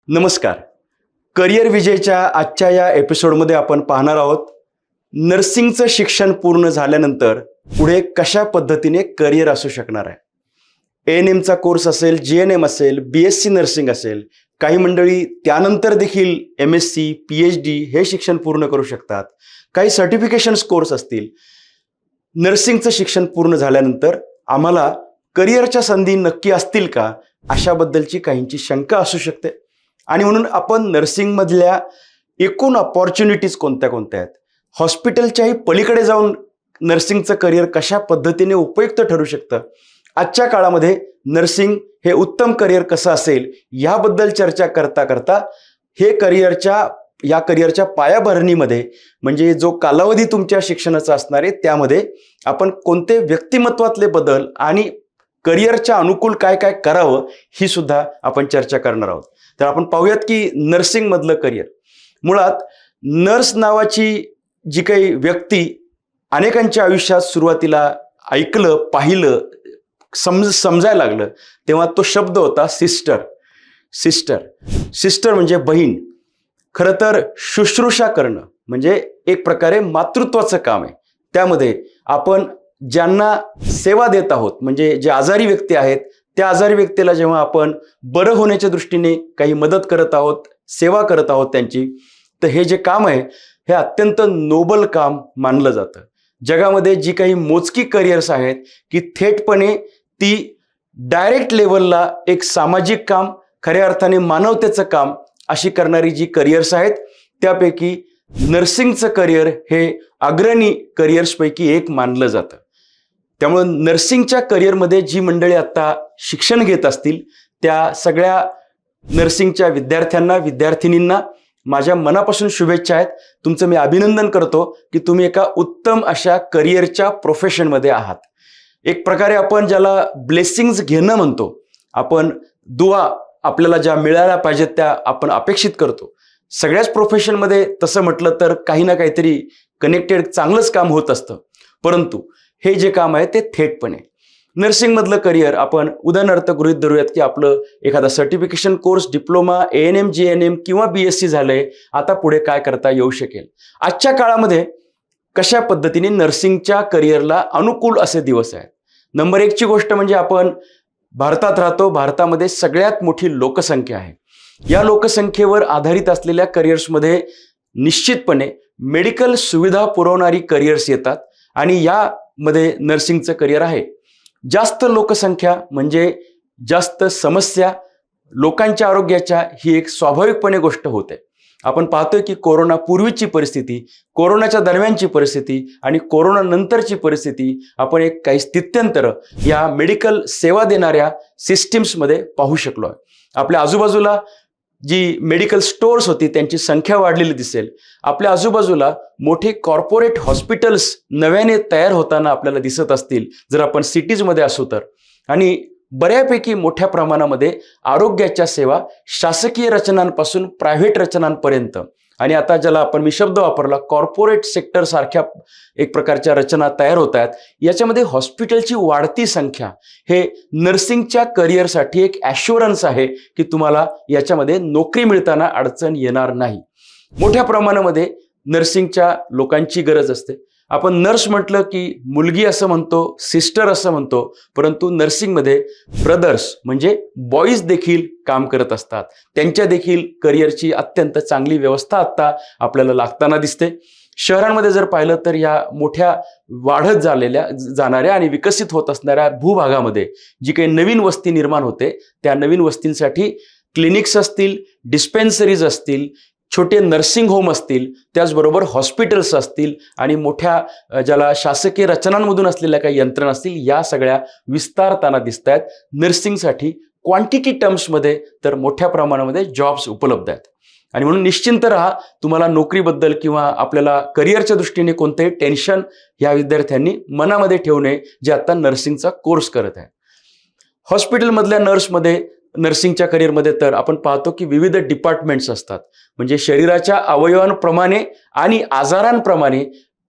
नमस्कार. करिअर विजयच्या आजच्या या एपिसोडमध्ये आपण पाहणार आहोत नर्सिंगचं शिक्षण पूर्ण झाल्यानंतर पुढे कशा पद्धतीने करिअर असू शकणार आहे. ANMचा कोर्स असेल, GNM असेल, BSc नर्सिंग असेल, काही मंडळी त्यानंतर देखील MSc, PhD हे शिक्षण पूर्ण करू शकतात. काही सर्टिफिकेशन्स कोर्स असतील. नर्सिंगचं शिक्षण पूर्ण झाल्यानंतर आम्हाला करिअरच्या संधी नक्की असतील का, अशाबद्दलची काहींची शंका असू शकते. आणि म्हणून आपण नर्सिंगमधल्या एकूण अपॉर्च्युनिटीज कोणत्या कोणत्या आहेत, हॉस्पिटलच्याही पलीकडे जाऊन नर्सिंगचं करिअर कशा पद्धतीने उपयुक्त ठरू शकतं, आजच्या काळामध्ये नर्सिंग हे उत्तम करिअर कसं असेल याबद्दल चर्चा करता करता या करिअरच्या पायाभरणीमध्ये म्हणजे जो कालावधी तुमच्या शिक्षणाचा असणार आहे त्यामध्ये आपण कोणते व्यक्तिमत्वातले बदल आणि करिअरच्या अनुकूल काय काय करावं ही सुद्धा आपण चर्चा करणार आहोत. तर आपण पाहूयात की नर्सिंगमधलं करिअर. मुळात नर्स नावाची जी काही व्यक्ती अनेकांच्या आयुष्यात सुरुवातीला ऐकलं, पाहिलं, समजायला लागलं तेव्हा तो शब्द होता सिस्टर. सिस्टर म्हणजे बहीण. खरं तर शुश्रूषा करणं म्हणजे एक प्रकारे मातृत्वाचं काम आहे. त्यामध्ये आपण ज्यांना सेवा देत आहोत म्हणजे जे आजारी व्यक्ती आहेत त्या आजारी व्यक्तीला जेव्हा आपण बरं होण्याच्या दृष्टीने काही मदत करत आहोत, सेवा करत आहोत त्यांची, तर हे जे काम आहे हे अत्यंत नोबल काम मानलं जातं. जगामध्ये जी काही मोजकी करिअर्स आहेत की थेटपणे ती डायरेक्ट लेवलला एक सामाजिक काम, खऱ्या अर्थाने मानवतेचं काम अशी करणारी जी करिअर्स आहेत त्यापैकी नर्सिंगचं करिअर हे अग्रणी करिअर्सपैकी एक मानलं जातं. त्यामुळे नर्सिंगच्या करिअरमध्ये जी मंडळी आता शिक्षण घेत असतील त्या सगळ्या नर्सिंगच्या विद्यार्थ्यांना, विद्यार्थिनींना माझ्या मनापासून शुभेच्छा आहेत. तुमचं मी अभिनंदन करतो की तुम्ही एका उत्तम अशा करिअरच्या प्रोफेशनमध्ये आहात. एक प्रकारे आपण ज्याला ब्लेसिंग्स घेणं म्हणतो, आपण दुआ आपल्याला ज्या मिळायला पाहिजेत त्या आपण अपेक्षित करतो. सगळ्याच प्रोफेशनमध्ये तसं म्हटलं तर काही ना काहीतरी कनेक्टेड चांगलंच काम होत असतं. परंतु हे जे काम आहे ते थेटपणे नर्सिंगमधलं करिअर आपण उदाहरणार्थ गृहीत धरूयात की आपलं एखादा certification course, diploma, ANM, GNM किंवा BSc झालंय. आता पुढे काय करता येऊ शकेल. आजच्या काळामध्ये कशा पद्धतीने नर्सिंगच्या करिअरला अनुकूल असे दिवस आहेत. नंबर 1 ची गोष्ट म्हणजे आपण भारतात राहतो. भारतामध्ये सगळ्यात मोठी लोकसंख्या आहे. या लोकसंख्येवर आधारित असलेल्या करिअर्समध्ये निश्चितपणे मेडिकल सुविधा पुरवणारी करिअर्स येतात आणि यामध्ये नर्सिंगचं करिअर आहे. जास्त लोकसंख्या म्हणजे जास्त समस्या लोकांच्या आरोग्याच्या ही एक स्वाभाविकपणे गोष्ट होते. आपण पाहतोय की कोरोना पूर्वीची परिस्थिती, कोरोनाच्या दरम्यानची परिस्थिती आणि कोरोना नंतरची परिस्थिती आपण एक काही स्थित्यंतर या मेडिकल सेवा देणाऱ्या सिस्टीम्समध्ये पाहू शकलो आहे. आपल्या आजूबाजूला जी मेडिकल स्टोअर्स होती त्यांची संख्या वाढलेली दिसेल. आपल्या आजूबाजूला मोठे कॉर्पोरेट हॉस्पिटल्स नव्याने तयार होताना आपल्याला दिसत असतील जर आपण सिटीजमध्ये असू तर. आणि बऱ्यापैकी मोठ्या प्रमाणामध्ये आरोग्याच्या सेवा शासकीय रचनांपासून प्रायव्हेट रचनांपर्यंत आणि आता ज्याला आपण मी शब्द वापरला कॉर्पोरेट सेक्टर सारख्या एक प्रकारच्या रचना तयार होत आहेत. याच्यामध्ये हॉस्पिटलची वाढती संख्या हे नर्सिंगच्या करिअरसाठी एक ॲश्युरन्स आहे की तुम्हाला याच्यामध्ये नोकरी मिळताना अडचण येणार नाही. मोठ्या प्रमाणामध्ये नर्सिंगच्या लोकांची गरज असते. आपण नर्स म्हटलं की मुलगी असं म्हणतो, सिस्टर असं म्हणतो, परंतु नर्सिंगमध्ये ब्रदर्स म्हणजे बॉईज देखील काम करत असतात. त्यांच्या देखील करिअरची अत्यंत चांगली व्यवस्था आता आपल्याला लागताना दिसते. शहरांमध्ये जर पाहिलं तर या मोठ्या वाढत जाणाऱ्या आणि विकसित होत असणाऱ्या भूभागामध्ये जी काही नवीन वस्ती निर्माण होते त्या नवीन वस्तींसाठी क्लिनिक्स असतील, डिस्पेन्सरीज असतील, छोटे नर्सिंग होम असतील, त्याचबरोबर हॉस्पिटल्स असतील आणि मोठ्या ज्याला शासकीय रचनांमधून असलेल्या काही यंत्रणा असतील, या सगळ्या विस्तारताना दिसत आहेत. नर्सिंगसाठी क्वांटिटी टर्म्समध्ये तर मोठ्या प्रमाणामध्ये जॉब्स उपलब्ध आहेत. आणि म्हणून निश्चिंत राहा, तुम्हाला नोकरीबद्दल किंवा आपल्याला करिअरच्या दृष्टीने कोणतेही टेन्शन ह्या विद्यार्थ्यांनी मनामध्ये ठेवू नये जे आता नर्सिंगचा कोर्स करत आहेत. हॉस्पिटलमधल्या नर्सिंगच्या करिअरमध्ये तर आपण पाहतो की विविध डिपार्टमेंट्स असतात. म्हणजे शरीराच्या अवयवांप्रमाणे आणि आजारांप्रमाणे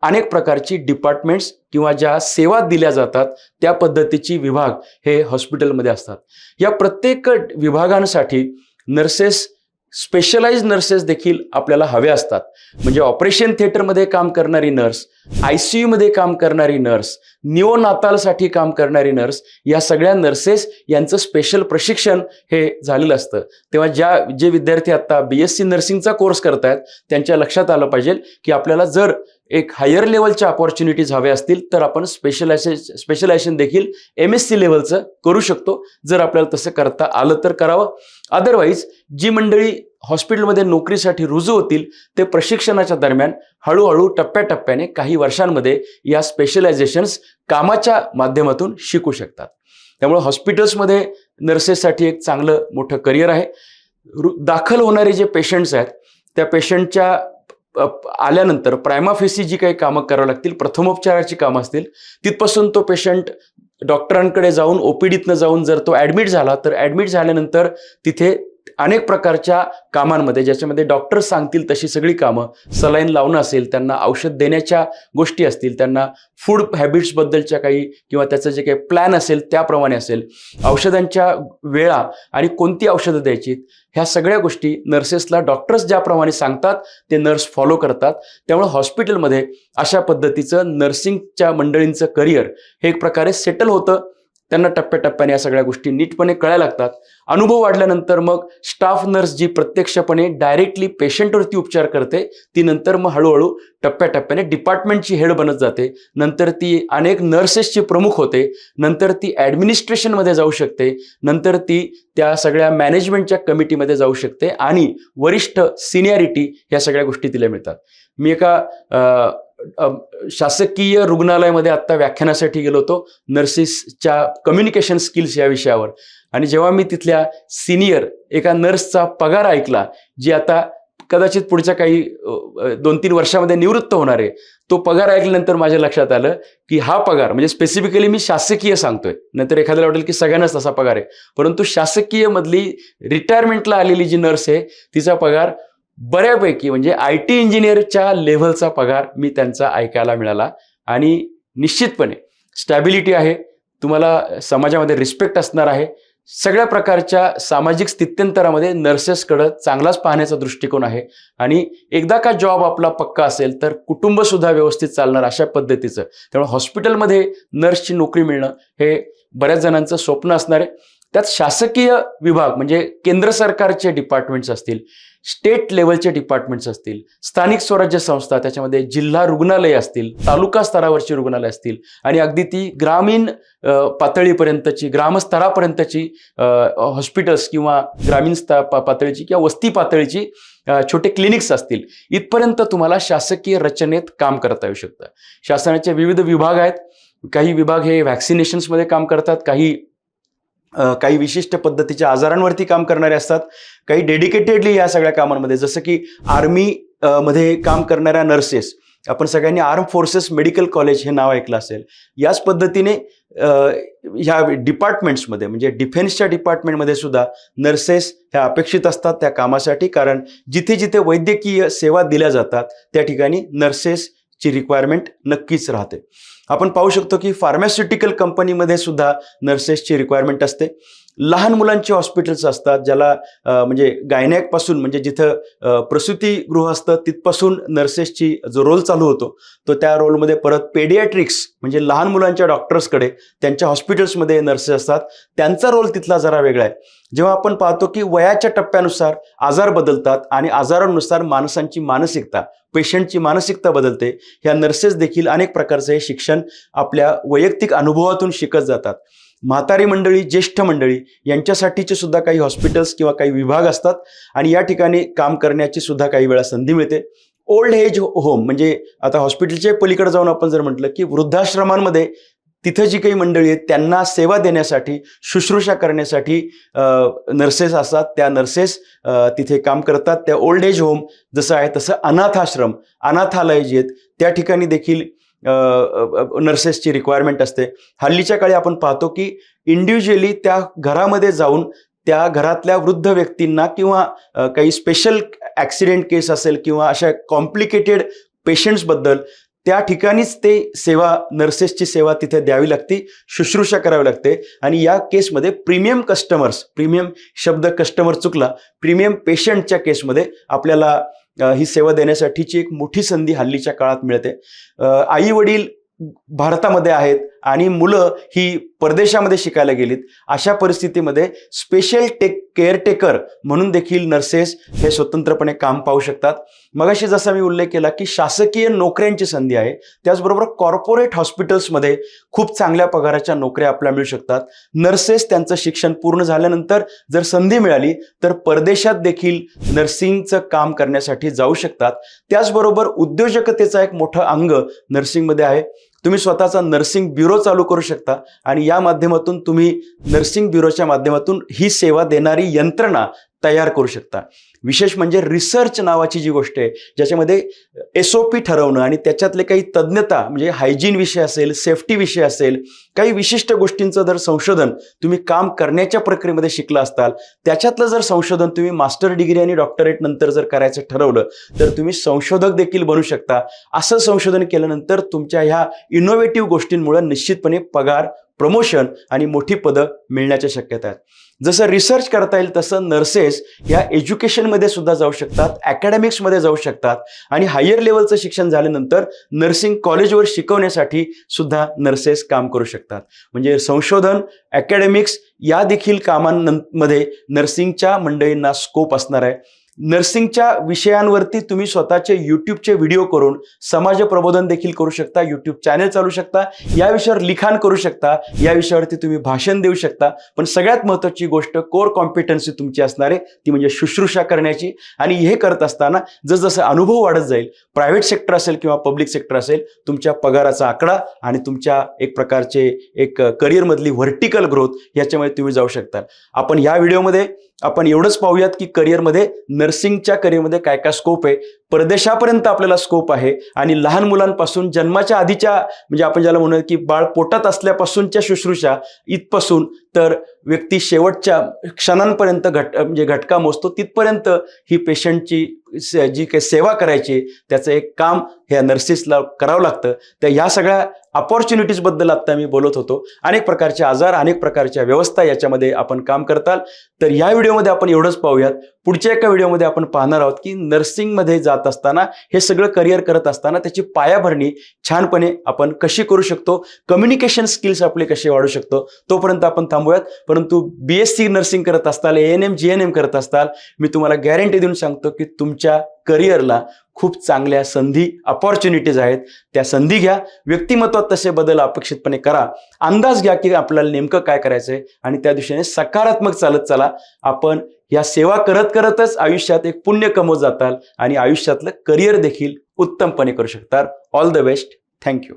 अनेक प्रकारची डिपार्टमेंट्स किंवा ज्या सेवा दिल्या जातात त्या पद्धतीची विभाग हे हॉस्पिटलमध्ये असतात. या प्रत्येक विभागांसाठी नर्सेस स्पेशलाइज नर्सेस देखील आपल्याला हव्या असतात. म्हणजे ऑपरेशन थिएटरमध्ये काम करणारी नर्स, ICU मध्ये काम करणारी नर्स, निओनातालसाठी काम करणारी नर्स, या सगळ्या नर्सेस यांचं स्पेशल प्रशिक्षण हे झालेलं असतं. तेव्हा जे विद्यार्थी आता BSc नर्सिंगचा कोर्स करतायत त्यांच्या लक्षात आलं पाहिजे की आपल्याला जर एक हायर लेवलच्या अपॉर्च्युनिटीज हव्या असतील तर आपण स्पेशलायझेशन देखील MSc लेवलचं करू शकतो. जर आपल्याला तसं करता आलं तर करावं. अदरवाईज जी मंडळी हॉस्पिटलमध्ये नोकरीसाठी रुजू होतील ते प्रशिक्षणाच्या दरम्यान हळूहळू टप्प्याटप्प्याने काही वर्षांमध्ये या स्पेशलायझेशन्स कामाच्या माध्यमातून शिकू शकतात. त्यामुळे हॉस्पिटल्समध्ये नर्सेससाठी एक चांगलं मोठं करिअर आहे. दाखल होणारे जे पेशंट्स आहेत त्या पेशंटच्या आल्यानंतर प्रायमा फेसी जी काही कामं करावी लागतील, प्रथमोपचाराची कामं असतील, तिथपासून तो पेशंट डॉक्टरांकडे जाऊन OPDतनं जाऊन जर तो ॲडमिट झाला तर ॲडमिट झाल्यानंतर तिथे अनेक प्रकारच्या कामांमध्ये ज्याच्यामध्ये डॉक्टर सांगतील तशी सगळी कामं, सलाईन लावणं असेल, त्यांना औषध देण्याच्या गोष्टी असतील, त्यांना फूड हॅबिट्सबद्दलच्या काही किंवा त्याचं जे काही प्लॅन असेल त्याप्रमाणे असेल, औषधांच्या वेळा आणि कोणती औषधं द्यायची, ह्या सगळ्या गोष्टी नर्सेसला डॉक्टर्स ज्याप्रमाणे सांगतात ते नर्स फॉलो करतात. त्यामुळे हॉस्पिटलमध्ये अशा पद्धतीचं नर्सिंगच्या मंडळींचं करिअर हे एक प्रकारे सेटल होतं. त्यांना टप्प्याटप्प्याने या सगळ्या गोष्टी नीटपणे कळायला लागतात. अनुभव वाढल्यानंतर मग स्टाफ नर्स जी प्रत्यक्षपणे डायरेक्टली पेशंटवरती उपचार करते ती नंतर मग हळूहळू टप्प्याटप्प्याने डिपार्टमेंटची हेड बनत जाते. नंतर ती अनेक नर्सेसची प्रमुख होते. नंतर ती ॲडमिनिस्ट्रेशनमध्ये जाऊ शकते. नंतर ती त्या सगळ्या मॅनेजमेंटच्या कमिटीमध्ये जाऊ शकते आणि वरिष्ठ सिनियरिटी ह्या सगळ्या गोष्टी तिला मिळतात. मी एका शासकीय रुग्णालयामध्ये आत्ता व्याख्यानासाठी गेलो होतो नर्सेसच्या कम्युनिकेशन स्किल्स या विषयावर, आणि जेव्हा मी तिथल्या सिनियर एका नर्सचा पगार ऐकला जी आता कदाचित पुढच्या काही 2-3 वर्षामध्ये निवृत्त होणार आहे, तो पगार ऐकल्यानंतर माझ्या लक्षात आलं की हा पगार म्हणजे स्पेसिफिकली मी शासकीय सांगतोय, नंतर एखाद्याला वाटेल की सगळ्यांनाच तसा पगार आहे, परंतु शासकीय मधली रिटायरमेंटला आलेली जी नर्स आहे तिचा पगार बऱ्यापैकी म्हणजे IT इंजिनियरच्या लेव्हलचा पगार मी त्यांचा ऐकायला मिळाला. आणि निश्चितपणे स्टॅबिलिटी आहे, तुम्हाला समाजामध्ये रिस्पेक्ट असणार आहे. सगळ्या प्रकारच्या सामाजिक स्थित्यंतरामध्ये नर्सेसकडं चांगलाच पाहण्याचा दृष्टिकोन आहे. आणि एकदा का जॉब आपला पक्का असेल तर कुटुंबसुद्धा व्यवस्थित चालणार अशा पद्धतीचं. त्यामुळे हॉस्पिटलमध्ये नर्सची नोकरी मिळणं हे बऱ्याच जणांचं स्वप्न असणार आहे. त्यात शासकीय विभाग म्हणजे केंद्र सरकारचे डिपार्टमेंट्स असतील, स्टेट लेवलचे डिपार्टमेंट्स असतील, स्थानिक स्वराज्य संस्था, त्याच्यामध्ये जिल्हा रुग्णालय असतील, तालुका स्तरावरची रुग्णालय असतील आणि अगदी ती ग्रामीण पातळीपर्यंतची, ग्रामस्तरापर्यंतची हॉस्पिटल्स किंवा ग्रामीण पातळीची किंवा वस्ती पातळीची छोटे क्लिनिक्स असतील, इथपर्यंत तुम्हाला शासकीय रचनेत काम करता येऊ शकतं. शासनाचे विविध विभाग आहेत. काही विभाग हे व्हॅक्सिनेशन्समध्ये काम करतात, काही विशिष्ट पद्धतीच्या आजारांवरती काम करणारे असतात, काही डेडिकेटेडली या सगळ्या कामांमध्ये, जसं की आर्मी मध्ये काम करणाऱ्या नर्सेस, आपण सगळ्यांनी आर्म फोर्सेस मेडिकल कॉलेज हे नाव ऐकलं असेल. याच पद्धतीने ह्या डिपार्टमेंट्समध्ये म्हणजे डिफेन्सच्या डिपार्टमेंटमध्ये सुद्धा नर्सेस ह्या अपेक्षित असतात त्या कामासाठी, कारण जिथे जिथे वैद्यकीय सेवा दिल्या जातात त्या ठिकाणी नर्सेसची रिक्वायरमेंट नक्कीच राहते. आपण पाहू शकतो की फार्मास्युटिकल कंपनीमध्ये सुद्धा नर्सेसची रिक्वायरमेंट असते. लहान मुलांची हॉस्पिटल्स असतात ज्याला म्हणजे गायनॅकपासून म्हणजे जिथं प्रसूतीगृह असतं तिथपासून नर्सेसची जो रोल चालू होतो तो त्या रोलमध्ये परत पेडियाट्रिक्स म्हणजे लहान मुलांच्या डॉक्टर्सकडे त्यांच्या हॉस्पिटल्समध्ये नर्सेस असतात, त्यांचा रोल तिथला जरा वेगळा आहे. जेव्हा आपण पाहतो की वयाच्या टप्प्यानुसार आजार बदलतात आणि आजारानुसार माणसांची मानसिकता, पेशंटची मानसिकता बदलते. ह्या नर्सेस देखील अनेक प्रकारचे हे शिक्षण आपल्या वैयक्तिक अनुभवातून शिकत जातात. म्हातारी मंडळी, ज्येष्ठ मंडळी यांच्यासाठीचे सुद्धा काही हॉस्पिटल्स किंवा काही विभाग असतात आणि या ठिकाणी काम करण्याची सुद्धा काही वेळा संधी मिळते. ओल्ड एज होम म्हणजे आता हॉस्पिटलच्या पलीकडे जाऊन आपण जर म्हटलं की वृद्धाश्रमांमध्ये तिथे जी काही मंडळी आहेत त्यांना सेवा देण्यासाठी, शुश्रूषा करण्यासाठी नर्सेस असतात. त्या नर्सेस तिथे काम करतात. त्या ओल्ड एज होम जसं आहे तसं अनाथाश्रम, अनाथालय जे आहेत त्या ठिकाणी देखील नर्सेसची रिक्वायरमेंट असते. हल्लीच्या काळी आपण पाहतो की इंडिव्हिज्युअली त्या घरामध्ये जाऊन त्या घरातल्या वृद्ध व्यक्तींना किंवा काही स्पेशल ॲक्सिडेंट केस असेल किंवा अशा कॉम्प्लिकेटेड पेशंट्सबद्दल त्या ठिकाणीच ते सेवा, नर्सेसची सेवा तिथे द्यावी लागते, शुश्रूषा करावी लागते. आणि या केसमध्ये प्रीमियम कस्टमर्स, प्रीमियम शब्द कस्टमर चुकला, प्रीमियम पेशंटच्या केसमध्ये आपल्याला ही सेवा देण्यासाठीची एक मोठी संधी हल्लीच्या काळात मिळते. आई वडील भारतामध्ये आहेत आणि मुलं ही परदेशामध्ये शिकायला गेलीत. अशा परिस्थितीमध्ये स्पेशल केअरटेकर म्हणून देखील नर्सेस हे स्वतंत्रपणे काम पाहू शकतात. मगाशी जसा मी उल्लेख केला की शासकीय नोकऱ्यांची संधी आहे, त्याचबरोबर कॉर्पोरेट हॉस्पिटल्समध्ये खूप चांगल्या पगाराच्या नोकऱ्या आपल्याला मिळू शकतात. नर्सेस त्यांचं शिक्षण पूर्ण झाल्यानंतर जर संधी मिळाली तर परदेशात देखील नर्सिंगचं काम करण्यासाठी जाऊ शकतात. त्याचबरोबर उद्योजकतेचा एक मोठं अंग नर्सिंगमध्ये आहे. तुम्ही स्वतःचा नर्सिंग ब्युरो चालू करू शकता आणि या माध्यमातून तुम्ही नर्सिंग ब्युरोच्या माध्यमातून ही सेवा देणारी यंत्रणा तयार करू शकता. विशेष म्हणजे रिसर्च नावाची जी गोष्ट आहे, ज्याच्यामध्ये SOP ठरवणं आणि त्याच्यातले काही तज्ञता म्हणजे हायजीन विषय असेल, सेफ्टी विषय असेल, काही विशिष्ट गोष्टींचं जर संशोधन तुम्ही काम करण्याच्या प्रक्रियेमध्ये शिकला असताल, त्याच्यातलं जर संशोधन तुम्ही मास्टर डिग्री आणि डॉक्टरेट नंतर जर करायचं ठरवलं तर तुम्ही संशोधक देखील बनू शकता. असं संशोधन केल्यानंतर तुमच्या ह्या इनोव्हेटिव्ह गोष्टींमुळे निश्चितपणे पगार, प्रमोशन आणि मोठी पदं मिळण्याच्या शक्यता आहेत. जसं रिसर्च करता येईल तसं नर्सेस या एज्युकेशनमध्ये सुद्धा जाऊ शकतात, अकॅडमिक्समध्ये जाऊ शकतात आणि हायर लेवलचं शिक्षण झाल्यानंतर नर्सिंग कॉलेजवर शिकवण्यासाठी सुद्धा नर्सेस काम करू शकतात. म्हणजे संशोधन, अकॅडमिक्स या देखील कामांमध्ये नर्सिंगच्या मंडळींना स्कोप असणार आहे. नर्सिंगच्या विषयांवरती तुम्ही स्वतःचे यूट्यूबचे व्हिडिओ करून समाज प्रबोधन देखील करू शकता, यूट्यूब चॅनल चालू शकता, या विषयावर लिखाण करू शकता, या विषयावरती तुम्ही भाषण देऊ शकता. पण सगळ्यात महत्त्वाची गोष्ट कोर कॉम्पिटन्सी तुमची असणार आहे, ती म्हणजे शुश्रूषा करण्याची. आणि हे करत असताना जसजसं अनुभव वाढत जाईल, प्रायव्हेट सेक्टर असेल किंवा पब्लिक सेक्टर असेल, तुमच्या पगाराचा आकडा आणि तुमच्या एक प्रकारचे एक करिअरमधली व्हर्टिकल ग्रोथ याच्यामध्ये तुम्ही जाऊ शकता. आपण या व्हिडिओमध्ये आपण एवढंच पाहूयात की करिअरमध्ये, नर्सिंगच्या करिअरमध्ये काय काय स्कोप आहे. परदेशापर्यंत आपल्याला स्कोप आहे आणि लहान मुलांपासून जन्माच्या आधीच्या म्हणजे आपण ज्याला म्हणूया की बाळ पोटात असल्यापासूनच्या शुश्रूषा इथपासून तर व्यक्ती शेवटच्या क्षणांपर्यंत म्हणजे घटका मोजतो तिथपर्यंत ही पेशंटची जी काही सेवा करायची त्याचं एक काम ह्या नर्सेसला करावं लागतं. तर ह्या सगळ्या अपॉर्च्युनिटीजबद्दल आता मी बोलत होतो. अनेक प्रकारचे आजार, अनेक प्रकारच्या व्यवस्था याच्यामध्ये आपण काम करताल. तर या व्हिडिओमध्ये आपण एवढंच पाहूयात. पुढच्या एका व्हिडिओमध्ये आपण पाहणार आहोत की नर्सिंगमध्ये जात असताना, हे सगळं करिअर करत असताना त्याची पायाभरणी छानपणे आपण कशी करू शकतो, कम्युनिकेशन स्किल्स आपले कसे वाढू शकतो. तोपर्यंत आपण थांबूयात. परंतु BSc नर्सिंग करत असताल, ANM GNM करत असताल, मी तुम्हाला गॅरंटी देऊन सांगतो की तुमच्या करिअरला खूप चांगल्या संधी, अपॉर्च्युनिटीज आहेत. त्या संधी घ्या, व्यक्तिमत्वात तसे बदल अपेक्षितपणे करा, अंदाज घ्या की आपल्याला नेमकं काय करायचं आहे आणि त्या दिशेने सकारात्मक चालत चला. आपण या सेवा करत करतच आयुष्यात एक पुण्य कमवत जाताल आणि आयुष्यातलं करिअर देखील उत्तमपणे करू शकता. All the best. थँक्यू.